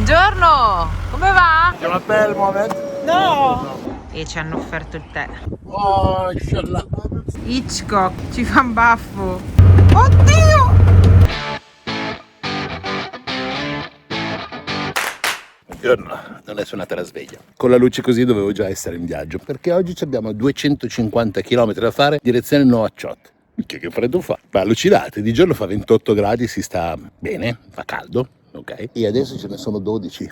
Buongiorno, come va? Je m'appelle Mohamed. No! E ci hanno offerto il tè. Oh, inshallah. Hitchcock, ci fa un baffo. Oddio! Buongiorno, non è suonata la sveglia. Con la luce così dovevo già essere in viaggio, perché oggi abbiamo 250 km da fare, direzione Nouakchott. Che freddo fa? Ma allucinate, di giorno fa 28 gradi, si sta bene, fa caldo, ok? E adesso ce ne sono 12.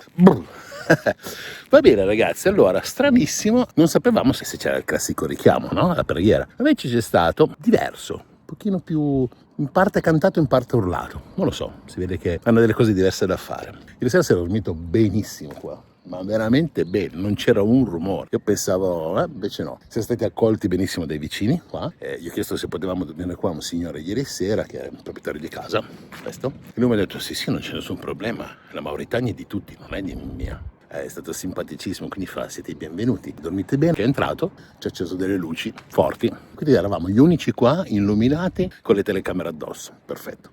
Va bene ragazzi, allora, stranissimo, non sapevamo se c'era il classico richiamo, no? La preghiera. Invece c'è stato diverso, un pochino più in parte cantato, in parte urlato. Non lo so, si vede che hanno delle cose diverse da fare. Ieri sera si è dormito benissimo qua, ma veramente bene, non c'era un rumore. Io pensavo, invece no. Siamo stati accolti benissimo dai vicini qua. Gli ho chiesto se potevamo dormire qua un signore ieri sera, che è il proprietario di casa, questo. E lui mi ha detto, sì, non c'è nessun problema, la Mauritania è di tutti, non è di mia. È stato simpaticissimo, quindi fa, siete i benvenuti, dormite bene. È entrato, ci ha acceso delle luci forti, quindi eravamo gli unici qua illuminati con le telecamere addosso, perfetto.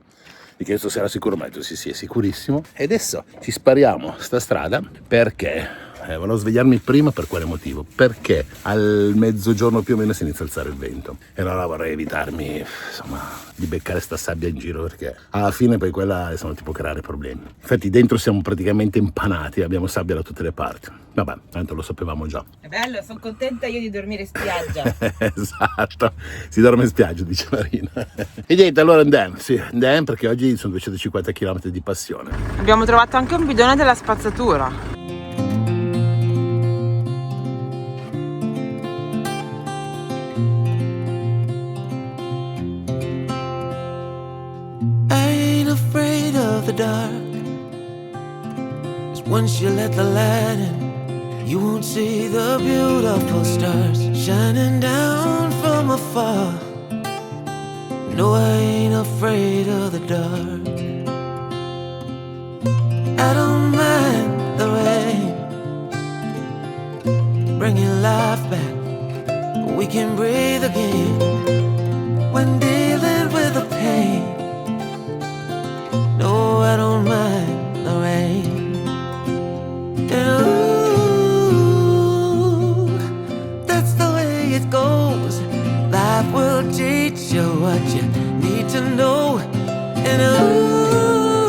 Gli ho chiesto se era sicuro, ma ha detto sì, è sicurissimo. E adesso ci spariamo sta strada perché volevo svegliarmi prima. Per quale motivo? Perché al mezzogiorno più o meno si inizia a alzare il vento e allora vorrei evitarmi, insomma, di beccare sta sabbia in giro, perché alla fine poi quella sono tipo creare problemi. Infatti dentro siamo praticamente impanati, abbiamo sabbia da tutte le parti. Vabbè, tanto lo sapevamo già. È bello, sono contenta io di dormire in spiaggia. Esatto, si dorme in spiaggia, dice Marina. E niente, allora andiamo perché oggi sono 250 km di passione. Abbiamo trovato anche un bidone della spazzatura. Afraid of the dark, 'cause once you let the light in, you won't see the beautiful stars shining down from afar. No, I ain't afraid of the dark. I don't mind the rain, bringing life back. We can breathe again when dealing with the pain. No, I don't mind the rain. And ooh, that's the way it goes. Life will teach you what you need to know. And ooh,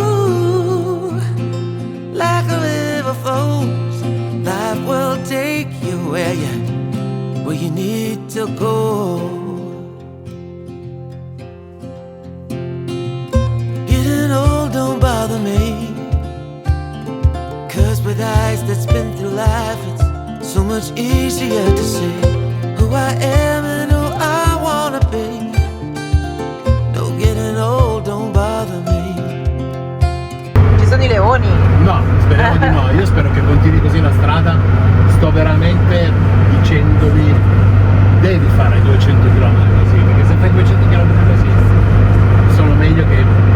like a river flows, life will take you where you need to go. Don't bother me, 'cause with eyes that's been through life, it's so much easier to see who I am and who I wanna be. No, getting old don't bother me. Ci sono i leoni? No, speriamo di no. Io spero che continui così la strada. Sto veramente dicendomi, devi fare 200 km così, perché se fai 200 km così sono meglio che...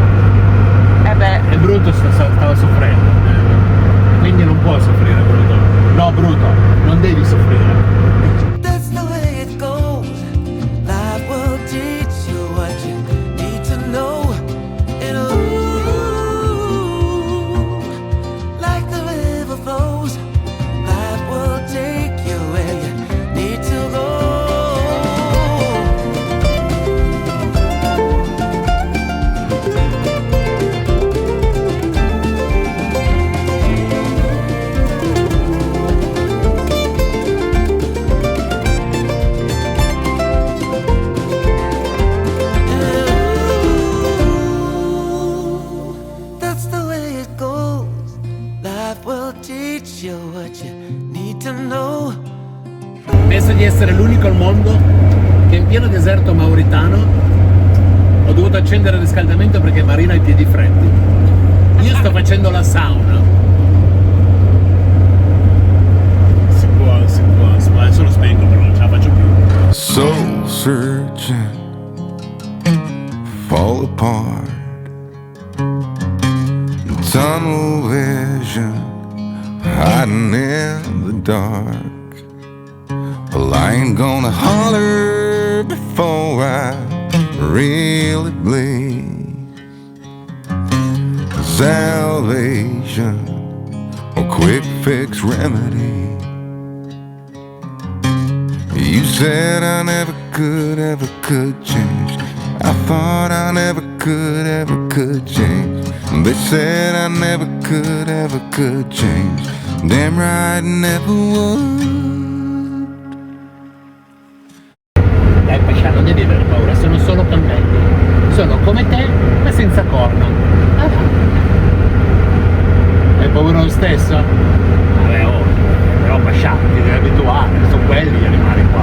È brutto, stava soffrendo, quindi non può soffrire brutto. No, brutto, non devi soffrire. That's the way it goes. Life will teach you what you need to know. And ooh, like the river flows, life will take you where you need to go. Penso di essere l'unico al mondo che in pieno deserto mauritano ho dovuto accendere il riscaldamento perché Marina ha i piedi freddi. Io sto facendo la sauna. Si può, adesso lo spengo però non ce la faccio più. Soul searching, fall apart, tunnel vision, hiding in the dark. Well, I ain't gonna holler before I really bleed. Salvation a quick fix remedy. You said I never could change. I thought I never could change. They said I never could change. Damn right, never would. Dai Pascià, non devi avere paura, sono solo cammelli. Sono come te, ma senza corna. Hai paura lo stesso? Vabbè, oh, però Pascià, ti devi abituare, sono quelli gli animali qua,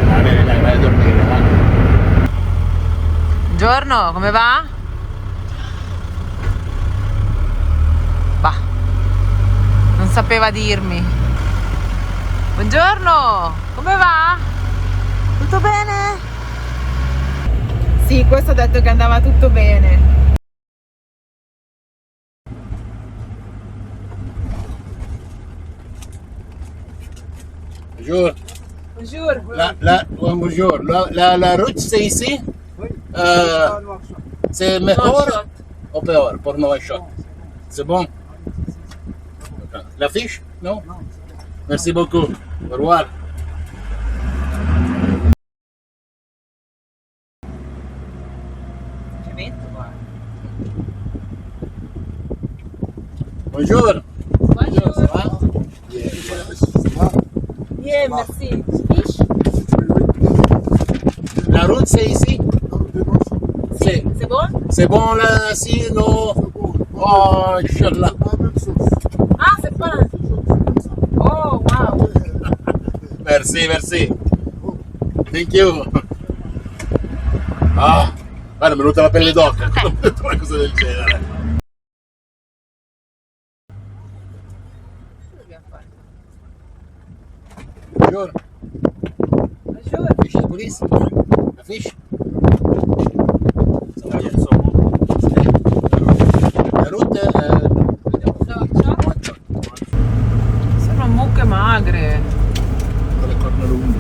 Va bene, dai, vai a dormire, va. Buongiorno, come va? Bah, non sapeva dirmi. Buongiorno, come va? Tutto bene? Sì, questo ha detto che andava tutto bene. Bonjour. Bonjour. Bonjour. La route c'est ici? C'est meilleur ou pire pour Nouakchott? C'est bon? La fiche? Non? Merci beaucoup. Au revoir. Bonjour. Bonjour. Ça va? Yeah, merci. Fish? La route c'est ici? C'est bon? C'est bon là, si, non? Oh, Inch'Allah. Ah, c'est pas là. Oh, wow. Merci, merci. Thank you. Ah, guarda, mi è venuta la pelle d'oca. Una cosa del genere. Bonjour. Bonjour. Fish de police? La fish? Ça va bien. La route, Sono mucche magre. con le corna lunghe.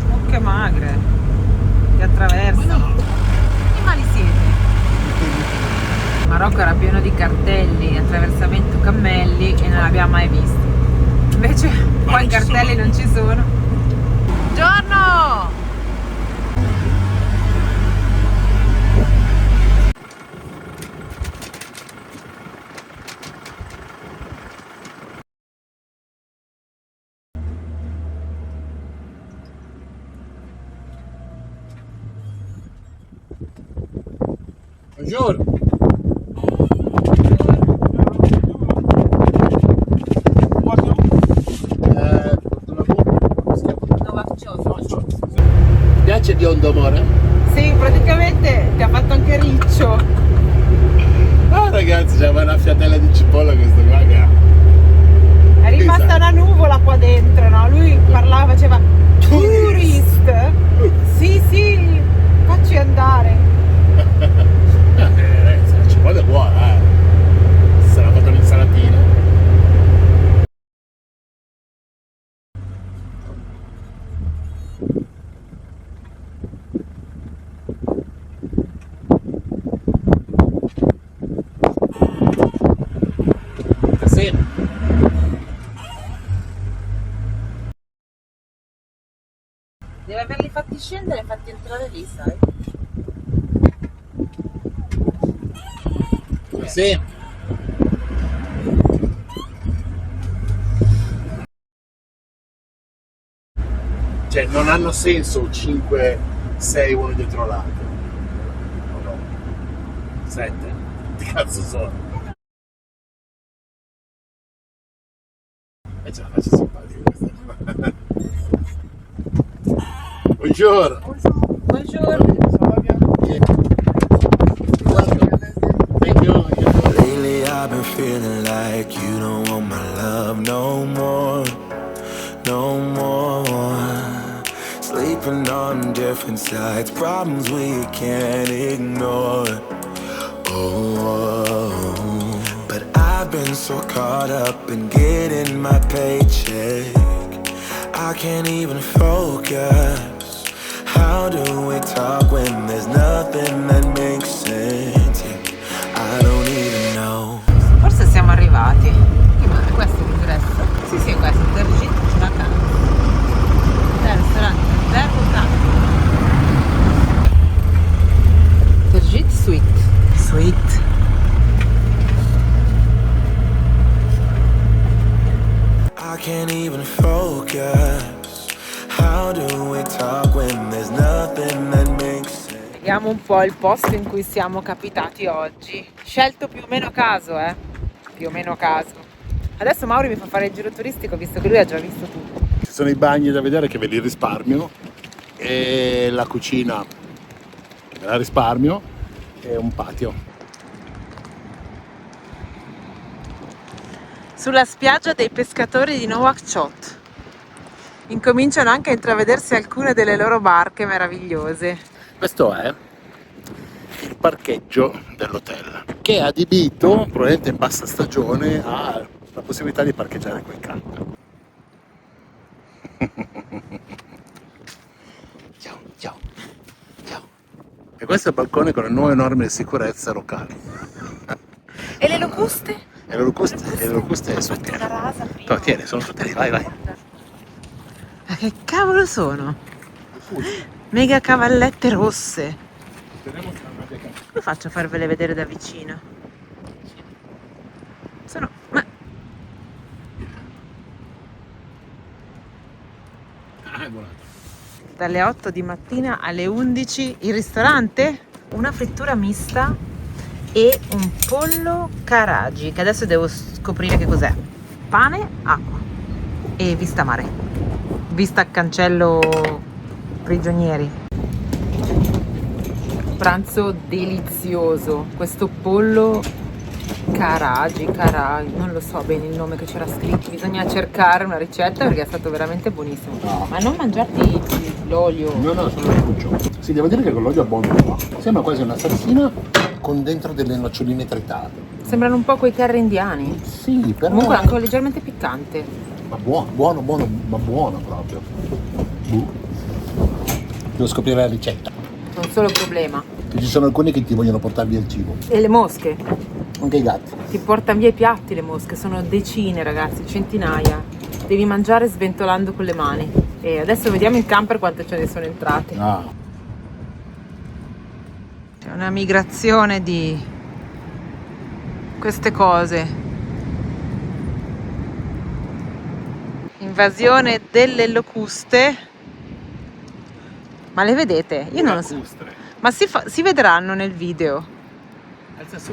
Mucche magre. Che attraversano. Che mali siete? Il Marocco era pieno di cartelli, attraversamento cammelli e non l'abbiamo mai visti. Invece qua i cartelli non ci sono. Buongiorno! Bonjour. Ti piace biondo amore? Sì, praticamente ti ha fatto anche riccio. Ah ragazzi, c'è una fiatella di cipolla questo qua che ha. È rimasta Esatto. una nuvola qua dentro, no? Lui parlava, faceva tourist. Sì, sì, facci andare. Ragazzi, la cipolla è buona, sarà fatta un'insalatina. Sì. Deve averli fatti scendere e fatti entrare lì, sai? Sì. Cioè, non hanno senso 5, 6 uno dietro l'altro. No. 7. Che cazzo sono? E ce la faccio simpatica questa. Buongiorno. Buongiorno. Thank you. Lately I've been feeling like you don't want my love no more, no more. Sleeping on different sides, problems we can't ignore. Oh, but I've been so caught up in getting my paycheck, I can't even focus. How do we talk when there's nothing that makes sense? Yeah, I don't even know. arrivati. Ma questo è l'ingresso? Sì, sì, questo è Tergit Vacanze. Ristorante albergo campo. Tergit Suite. Suite. I can't even focus. How do we talk when there's nothing that makes sense? Vediamo un po' il posto in cui siamo capitati oggi. Scelto più o meno a caso, più o meno a caso. Adesso Mauri mi fa fare il giro turistico visto che lui ha già visto tutto. Ci sono i bagni da vedere che ve li risparmio e la cucina che ve la risparmio e un patio. Sulla spiaggia dei pescatori di Nouakchott incominciano anche a intravedersi alcune delle loro barche meravigliose. Questo è il parcheggio dell'hotel che è adibito, probabilmente in bassa stagione, alla possibilità di parcheggiare quel campo. Ciao, ciao, ciao. E questo è il balcone con le nuove norme di sicurezza locali. E le locuste? E le locuste sono piene. No, tieni, sono tutte lì, vai, vai. Ma che cavolo sono? Mega cavallette rosse. Come faccio a farvele vedere da vicino? Sono... ma... Dalle 8 di mattina alle 11 il ristorante? Una frittura mista e un pollo Caragi, che adesso devo scoprire che cos'è. Pane, acqua e vista mare. Vista cancello prigionieri. Pranzo delizioso. Questo pollo Caragi, non lo so bene il nome che c'era scritto. Bisogna cercare una ricetta perché è stato veramente buonissimo. No. Ma non mangiarti l'olio. No, sono il cuccio. Sì, devo dire che con l'olio è buono qua. Sembra quasi una salsina con dentro delle noccioline tritate. Sembrano un po' quei curry indiani. Sì, però... Comunque anche leggermente piccante. Ma buono, ma buono proprio. Devo scoprire la ricetta. C'è un solo problema. Che ci sono alcuni che ti vogliono portare via il cibo. E le mosche? Anche i gatti. Ti portano via i piatti le mosche, sono decine ragazzi, centinaia. Devi mangiare sventolando con le mani. E adesso vediamo in camper quante ce ne sono entrate. Ah. C'è una migrazione di queste cose. Invasione delle locuste. Ma le vedete? Io non lo so. Ma si vedranno nel video. Alza su.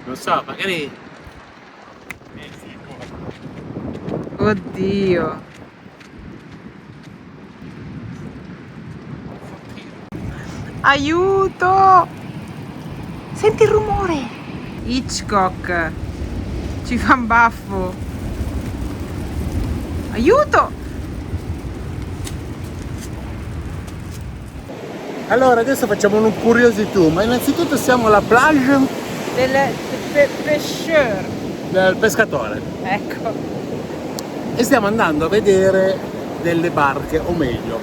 Non so, magari... Oddio. Aiuto! Senti il rumore! Hitchcock ci fa un baffo. Aiuto! Allora, adesso facciamo un curiosità, ma innanzitutto siamo alla plage Del pêcheur. del pescatore Ecco. e stiamo andando a vedere delle barche, o meglio,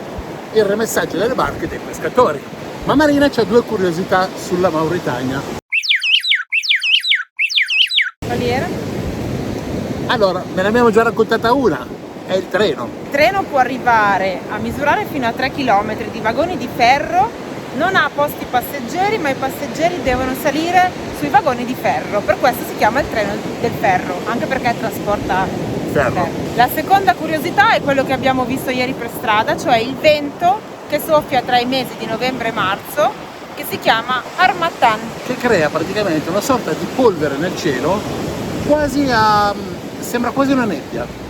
il remessaggio delle barche dei pescatori. Ma Marina c'ha due curiosità sulla Mauritania. Quali era? Allora, ve ne abbiamo già raccontata una, è il treno. Il treno può arrivare a misurare fino a 3 km di vagoni di ferro, non ha posti passeggeri, ma i passeggeri devono salire sui vagoni di ferro, per questo si chiama il treno del ferro, anche perché trasporta Ferro. La seconda curiosità è quello che abbiamo visto ieri per strada, cioè il vento che soffia tra i mesi di novembre e marzo, che si chiama Harmattan. Che crea praticamente una sorta di polvere nel cielo, sembra quasi una nebbia.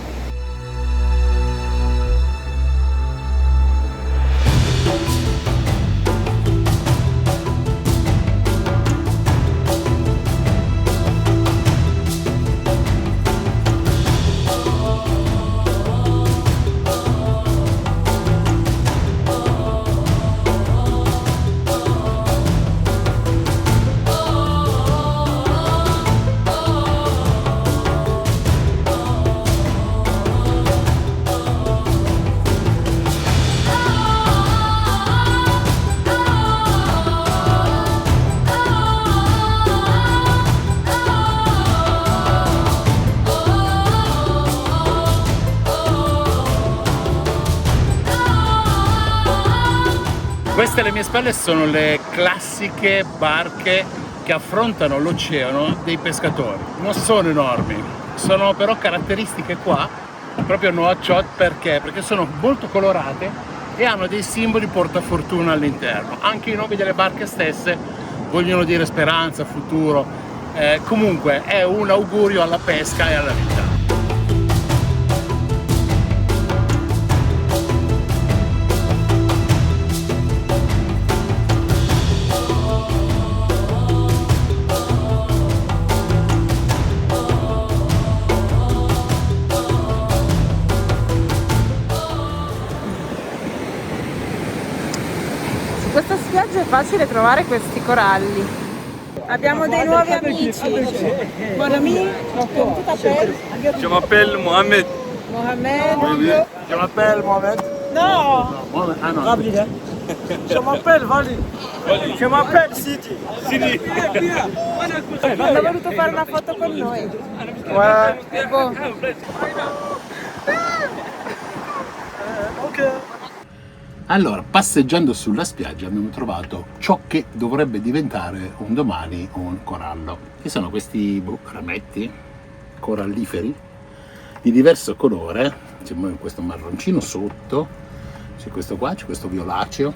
Queste alle mie spalle sono le classiche barche che affrontano l'oceano dei pescatori. Non sono enormi, sono però caratteristiche qua, proprio Nouakchott, perché sono molto colorate e hanno dei simboli portafortuna all'interno. Anche i nomi delle barche stesse vogliono dire speranza, futuro. Comunque è un augurio alla pesca e alla vita. Su questa spiaggia è facile trovare questi coralli. Abbiamo dei nuovi amici. Buon amico, come tu t'appelles? Je m'appelle Mohamed. Mohamed. Je m'appelle Mohamed. No! Ah no. Je m'appelle Vali. Je m'appelle Sidi. Hanno voluto fare una foto con noi. Boh. Ok. Allora, passeggiando sulla spiaggia abbiamo trovato ciò che dovrebbe diventare un domani un corallo. Che sono questi rametti coralliferi di diverso colore. C'è questo marroncino sotto, c'è questo qua, c'è questo violaceo.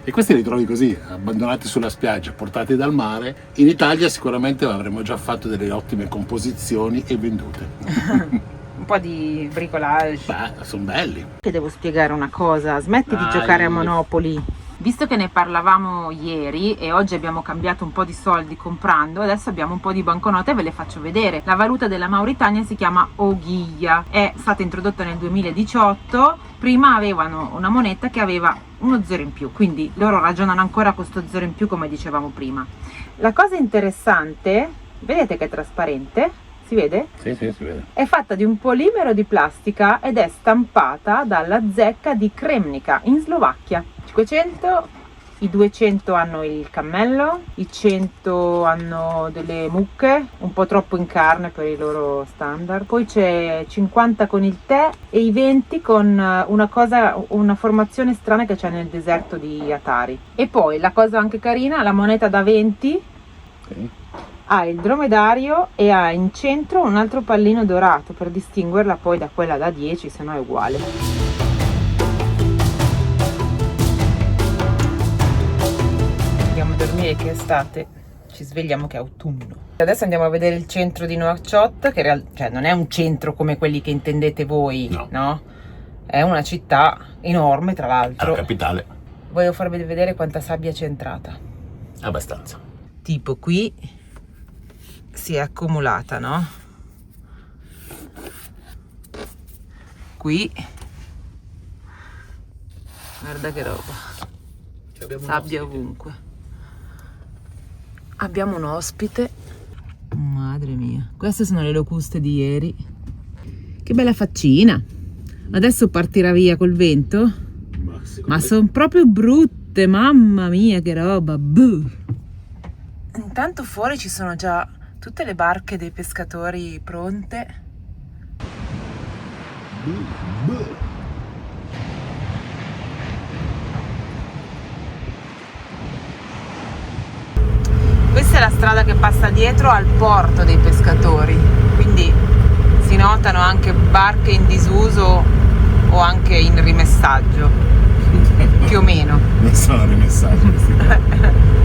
E questi li trovi così, abbandonati sulla spiaggia, portati dal mare. In Italia sicuramente avremmo già fatto delle ottime composizioni e vendute. Un po' di bricolage. Beh, sono belli. Che devo spiegare una cosa, smetti di giocare a Monopoli. Visto che ne parlavamo ieri e oggi abbiamo cambiato un po' di soldi comprando, adesso abbiamo un po' di banconote e ve le faccio vedere. La valuta della Mauritania si chiama Oghia, è stata introdotta nel 2018, prima avevano una moneta che aveva uno zero in più, quindi loro ragionano ancora con questo zero in più come dicevamo prima. La cosa interessante, vedete che è trasparente? Si vede? Sì, si vede. È fatta di un polimero di plastica ed è stampata dalla zecca di Kremnica in Slovacchia. 500, i 200 hanno il cammello, i 100 hanno delle mucche, un po' troppo in carne per i loro standard. Poi c'è 50 con il tè e i 20 con una formazione strana che c'è nel deserto di Atari. E poi la cosa anche carina, la moneta da 20. Okay. Ha il dromedario e ha in centro un altro pallino dorato per distinguerla poi da quella da 10, se no è uguale. Andiamo a dormire che è estate, ci svegliamo che è autunno. Adesso andiamo a vedere il centro di Nouakchott, che cioè non è un centro come quelli che intendete voi, no? È una città enorme, tra l'altro. La capitale. Voglio farvi vedere quanta sabbia c'è entrata. Abbastanza. Tipo qui si è accumulata, no? Qui guarda che roba, sabbia ovunque. Abbiamo un ospite, madre mia, queste sono le locuste di ieri. Che bella faccina. Adesso partirà via col vento, ma sono proprio brutte, mamma mia che roba. Buh. Intanto fuori ci sono già tutte le barche dei pescatori pronte. Questa è la strada che passa dietro al porto dei pescatori, quindi si notano anche barche in disuso o anche in rimessaggio, più o meno. Non sono rimessaggi questi qua.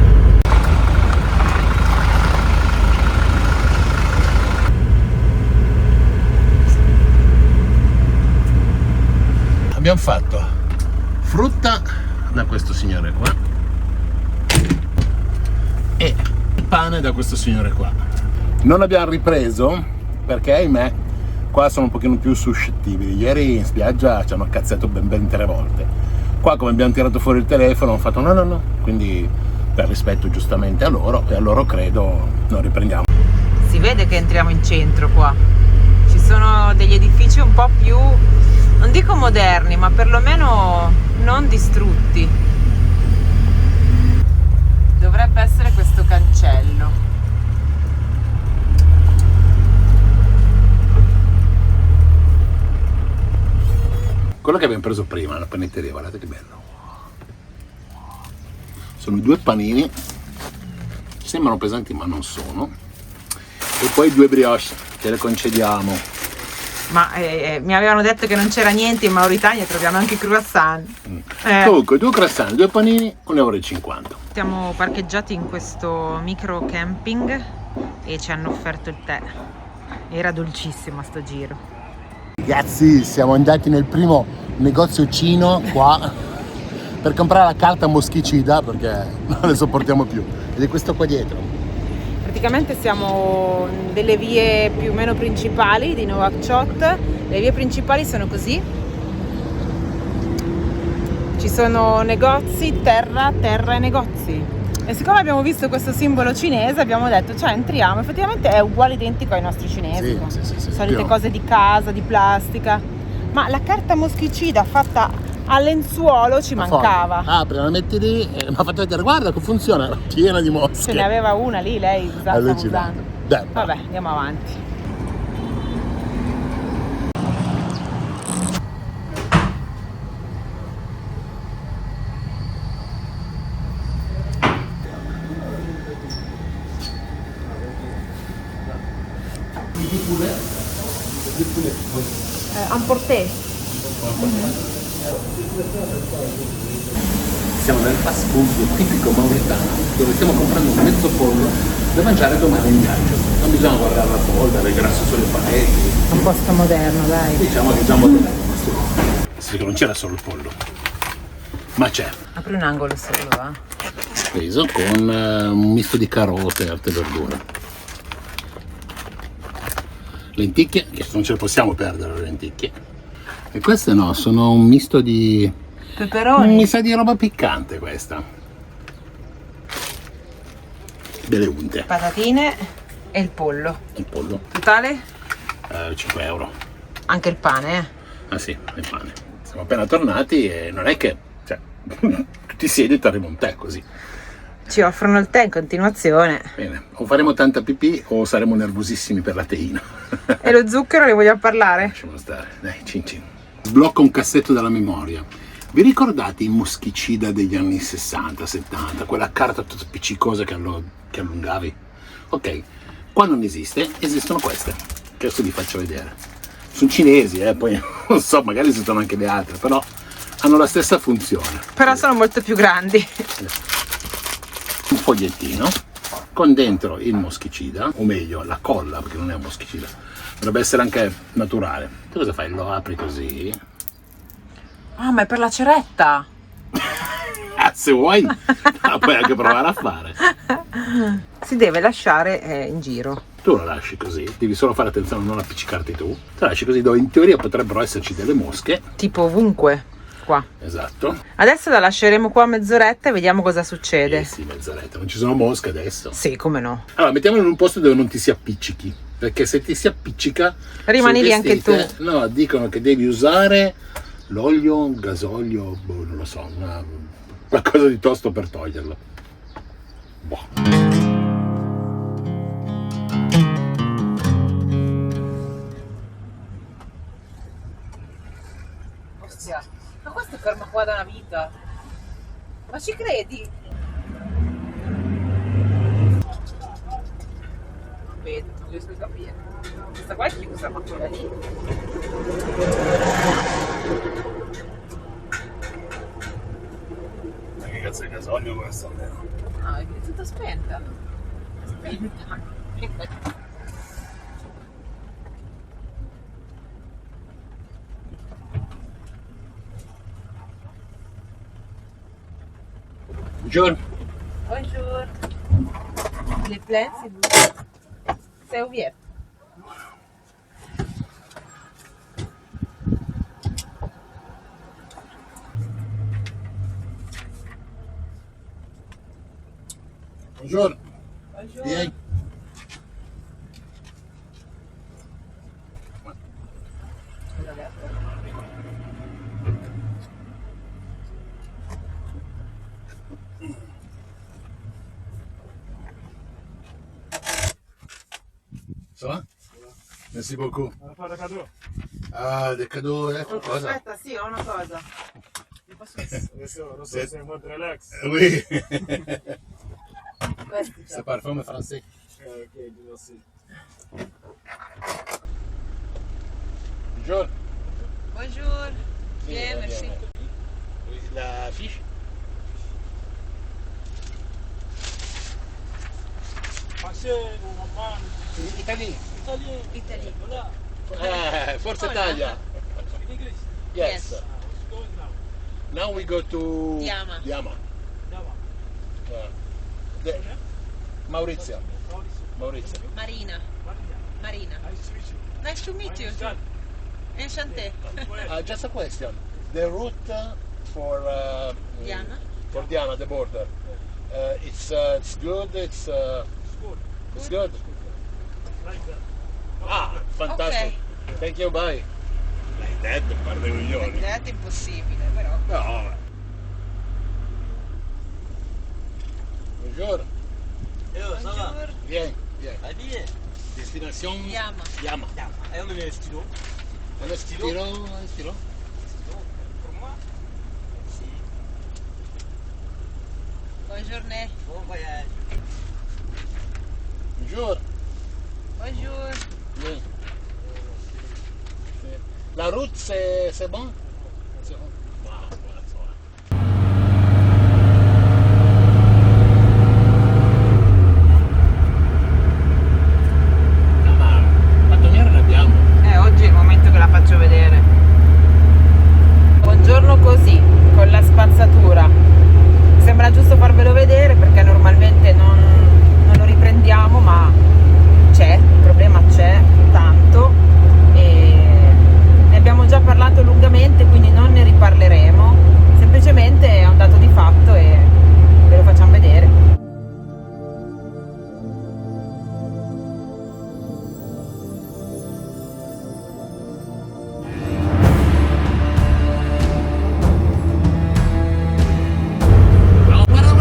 Abbiamo fatto frutta da questo signore qua e il pane da questo signore qua. Non abbiamo ripreso perché, ahimè, qua sono un pochino più suscettibili. Ieri in spiaggia ci hanno cazzato ben 3 volte. Qua, come abbiamo tirato fuori il telefono, hanno fatto no, quindi per rispetto giustamente a loro, e a loro credo non riprendiamo. Si vede che entriamo in centro qua, ci sono degli edifici un po' più, non dico moderni, ma perlomeno non distrutti. Dovrebbe essere questo cancello. Quello che abbiamo preso prima, la panetteria, guardate che bello. Sono 2 panini, sembrano pesanti ma non sono. E poi 2 brioche, te le concediamo. Ma mi avevano detto che non c'era niente in Mauritania, troviamo anche i croissant. Comunque 2 croissant, 2 panini, 1,50 euro. Siamo parcheggiati in questo micro camping e ci hanno offerto il tè. Era dolcissimo sto giro. Ragazzi, siamo andati nel primo negozio cino qua per comprare la carta moschicida perché non le sopportiamo più. Ed è questo qua dietro. Praticamente siamo delle vie più o meno principali di Nouakchott. Le vie principali sono così. Ci sono negozi, terra e negozi. E siccome abbiamo visto questo simbolo cinese abbiamo detto, cioè entriamo, effettivamente è uguale identico ai nostri cinesi. Sì, Solite cose di casa, di plastica. Ma la carta moschicida fatta a lenzuolo ci mancava. Apri, la metti lì e mi ha fatto vedere, guarda che funziona, piena di mosche. Ce ne aveva una lì, lei stava Allucinante. usando. Dai, Vabbè, andiamo avanti. Emporté. Siamo nel fast food tipico mauritano dove stiamo comprando un mezzo pollo da mangiare domani in viaggio. Non bisogna guardare la polvere, il grasso sulle pareti. Un posto moderno, dai. Diciamo che è già moderno. Sì, che non c'era solo il pollo, ma c'è. Apri un angolo solo, va? Preso con un misto di carote e altre verdure. Lenticchie, che non ce le possiamo perdere le lenticchie. E queste no, sono un misto di... Peperoni. Mi sa di roba piccante questa. Delle unte. Patatine e il pollo. Il pollo. Totale? 5 euro. Anche il pane, eh? Ah sì, il pane. Siamo appena tornati e non è che... Cioè, ti siedi e ti arriva un tè così. Ci offrono il tè in continuazione. Bene, o faremo tanta pipì o saremo nervosissimi per la teina. E lo zucchero ne vogliamo parlare? Lasciamo stare, dai, cin cin. Sblocco un cassetto dalla memoria. Vi ricordate i moschicida degli anni 60, 70? Quella carta tutta appiccicosa che allungavi? Ok, qua non esiste, esistono queste, che adesso vi faccio vedere. Sono cinesi, poi non so, magari esistono anche le altre, però hanno la stessa funzione. Però sono molto più grandi. Un fogliettino con dentro il moschicida, o meglio la colla, perché non è un moschicida, dovrebbe essere anche naturale. Tu cosa fai? Lo apri così. Ah, ma è per la ceretta! Se vuoi la puoi anche provare a fare. Si deve lasciare in giro. Tu lo lasci così, devi solo fare attenzione a non appiccicarti tu. Tu lo lasci così dove in teoria potrebbero esserci delle mosche. Tipo ovunque. Qua. Esatto. Adesso la lasceremo qua mezz'oretta e vediamo cosa succede. Sì, mezz'oretta. Non ci sono mosche adesso. Sì, come no. Allora, mettiamolo in un posto dove non ti si appiccichi. Perché se ti si appiccica... Rimani lì anche tu. No, dicono che devi usare l'olio, il gasolio, non lo so, qualcosa di tosto per toglierlo. Boh. Ma questo è fermo qua da una vita. Ma ci credi? Vedo, non riesco a capire. Questa qua è che cosa, ma quella lì. Ma che cazzo di gasolio questo? Ah, è tutta spenta. Spenta. Buongiorno. Bonjour. Les plaines, c'est ouvert. Buongiorno. Bonjour. Vieni. Ça va? Merci beaucoup. Ah, del cadeau, cosa? Aspetta, sì, ho una cosa. C'est votre relax. Oui. Questi C'est parfum français. Ok, merci. Buongiorno. Bonjour. Bien, merci. La fiche? Français ou allemand? Italien. Italien. Italy. Voilà. Forza Hola. Italia. In English. Yes. Yes. What's going now? Now we go to Diama. Diama. Java. The- Maurizio. Mauricio. Maurizio. Marina. Maria. Marina. Nice to meet you. Nice to meet you. John. Enchanté. Just a question. The route for Diama? for Diama, the border. It's good. It's Good. it's good. Like that. Ah, fantastic. Thank you. Bye. Like that, per fare dei coglioni. È impossibile, però. No. Buongiorno. Bonjour. Bien, bien. Destination Diama. Diama. Et on met un stylo. Un stylo, un stylo. Pour moi. Merci. Buongiorno. Bon voyage. Bonjour. Bonjour. Bien. La route, c'est bon? C'est bon. Wow, ma battoniera l'abbiamo. Oggi è il momento che la faccio vedere. Buongiorno così, con la spazzatura. Sembra giusto farvelo vedere perché normalmente non lo riprendiamo, ma c'è, il problema c'è tanto e ne abbiamo già parlato lungamente, quindi non ne riparleremo, semplicemente è un dato di fatto e ve lo facciamo vedere.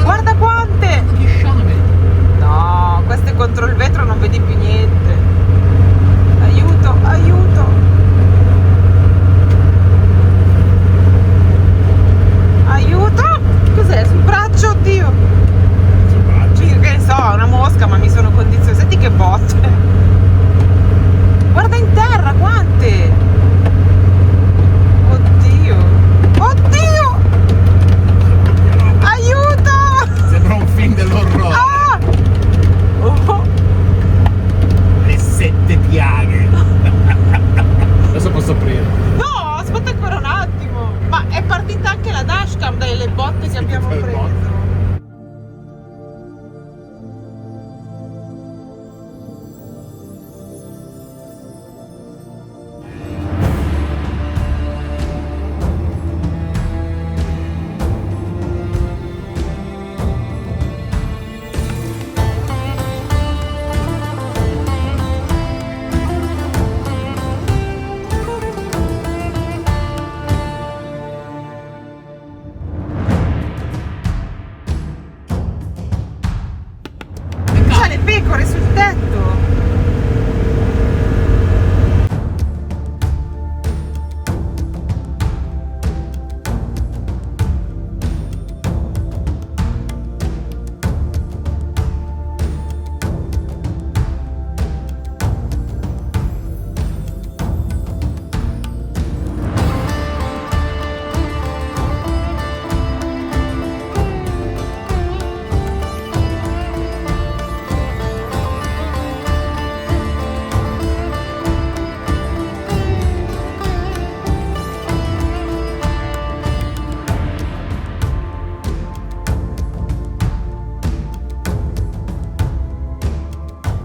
Guarda quante! No, queste contro il vetro non vedi più niente. Aiuto, aiuto! Aiuto! Cos'è? Sul braccio, oddio! Che ne so, una mosca, ma mi sono condizionata. Senti che botte! Guarda in terra, quante! Oddio! Oddio! Aiuto! Sembra un film dell'orrore. Ah! Oh! Le 7 piaghe. Adesso posso aprire. No, aspetta ancora un attimo. Ma è partita anche la dashcam dalle botte che abbiamo che preso. botte. C'ha le pecore sul tetto.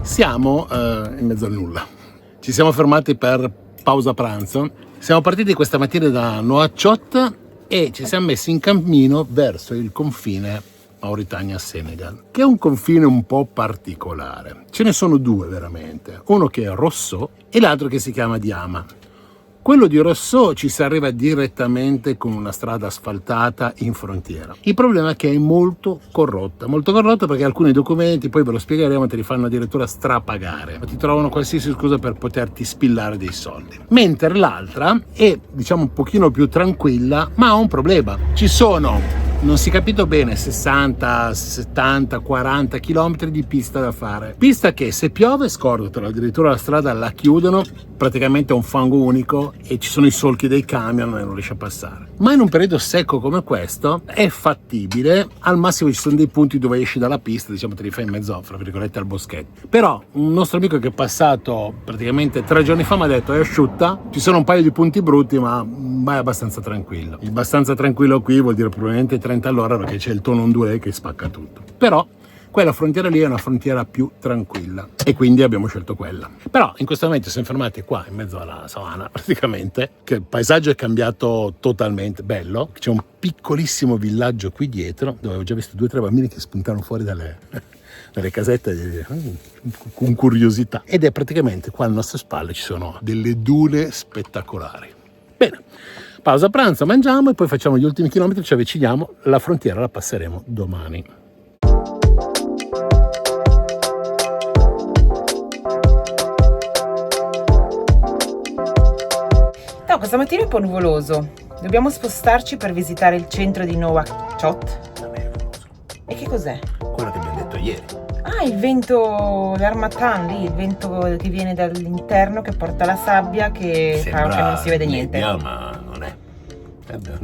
Siamo in mezzo al nulla. Ci siamo fermati per pausa pranzo. Siamo partiti questa mattina da Nouakchott e ci siamo messi in cammino verso il confine Mauritania-Senegal, che è un confine un po' particolare. Ce ne sono due veramente, uno che è Rosso e l'altro che si chiama Diama. Quello di Rosso ci si arriva direttamente con una strada asfaltata in frontiera. Il problema è che è molto corrotta perché alcuni documenti, poi ve lo spiegheremo, te li fanno addirittura strapagare, ti trovano qualsiasi scusa per poterti spillare dei soldi. Mentre l'altra è, diciamo, un pochino più tranquilla, ma ha un problema. Ci sono, non si è capito bene, 60, 70, 40 km di pista da fare. Pista che se piove, scordatelo, addirittura la strada la chiudono, praticamente è un fango unico e ci sono i solchi dei camion e non riesce a passare. Ma in un periodo secco come questo è fattibile, al massimo ci sono dei punti dove esci dalla pista, diciamo te li fai in mezzo, fra virgolette, al boschetto. Però un nostro amico che è passato praticamente 3 giorni fa mi ha detto è asciutta, ci sono un paio di punti brutti ma vai abbastanza tranquillo. Il abbastanza tranquillo qui vuol dire probabilmente 30 all'ora perché c'è il tono ondulé che spacca tutto. Però quella frontiera lì è una frontiera più tranquilla e quindi abbiamo scelto quella. Però in questo momento siamo fermati qua in mezzo alla savana praticamente, che il paesaggio è cambiato totalmente, bello. C'è un piccolissimo villaggio qui dietro dove ho già visto 2 o 3 bambini che spuntano fuori dalle casette con curiosità, ed è praticamente qua alle nostre spalle ci sono delle dune spettacolari. Bene, pausa pranzo, mangiamo e poi facciamo gli ultimi chilometri, ci avviciniamo, la frontiera la passeremo domani. No, questa mattina è un po' nuvoloso. Dobbiamo spostarci per visitare il centro di Nouakchott. E che cos'è? Quello che abbiamo detto ieri. Ah, il vento, l'Harmattan lì, il vento che viene dall'interno, che porta la sabbia, che fa che non si vede niente. Nebbia, ma non è.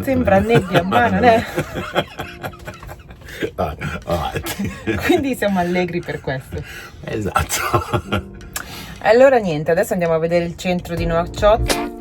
Sembra nebbia, ma non è. Avanti. Quindi siamo allegri per questo. Esatto. Allora niente, adesso andiamo a vedere il centro di Nouakchott.